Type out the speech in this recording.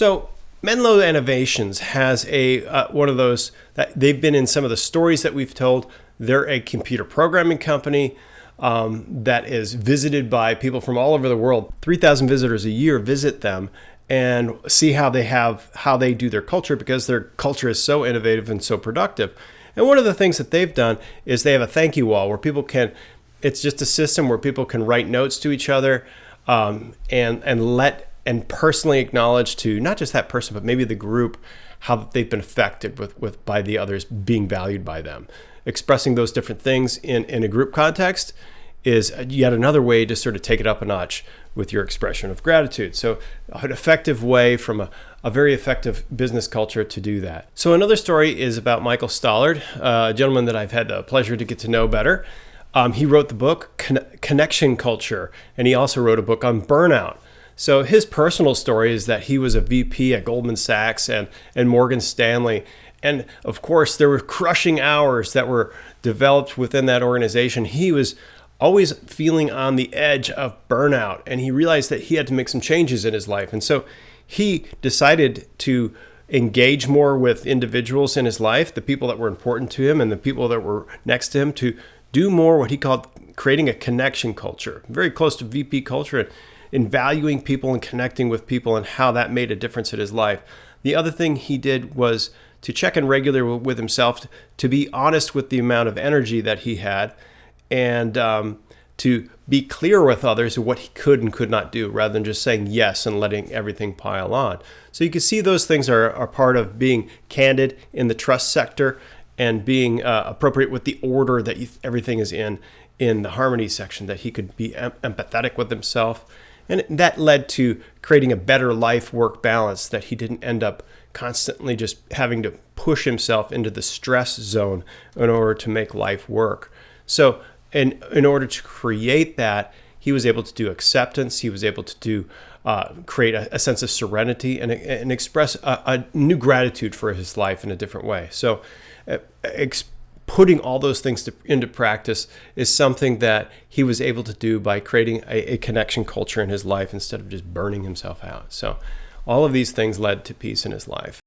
So Menlo Innovations has a one of those that they've been in some of the stories that we've told. They're a computer programming company that is visited by people from all over the world. 3,000 visitors a year visit them and see how they do their culture, because their culture is so innovative and so productive. And one of the things that they've done is they have a thank you wall where people can, it's just a system where people can write notes to each other and personally acknowledge to not just that person, but maybe the group, how they've been affected by the others being valued by them. Expressing those different things in a group context is yet another way to sort of take it up a notch with your expression of gratitude. So an effective way from a very effective business culture to do that. So another story is about Michael Stollard, a gentleman that I've had the pleasure to get to know better. He wrote the book Connection Culture, and he also wrote a book on burnout. So his personal story is that he was a VP at Goldman Sachs and Morgan Stanley. And of course, there were crushing hours that were developed within that organization. He was always feeling on the edge of burnout, and he realized that he had to make some changes in his life. And so he decided to engage more with individuals in his life, the people that were important to him and the people that were next to him, to do more what he called creating a connection culture, very close to VP culture, in valuing people and connecting with people, and how that made a difference in his life. The other thing he did was to check in regularly with himself, to be honest with the amount of energy that he had, and to be clear with others of what he could and could not do, rather than just saying yes and letting everything pile on. So you can see those things are part of being candid in the trust sector, and being appropriate with the order that everything is in the harmony section, that he could be empathetic with himself. And that led to creating a better life-work balance, that he didn't end up constantly just having to push himself into the stress zone in order to make life work. So in order to create that, he was able to do acceptance. He was able to create a sense of serenity and express a new gratitude for his life in a different way. So putting all those things into practice is something that he was able to do by creating a connection culture in his life instead of just burning himself out. So all of these things led to peace in his life.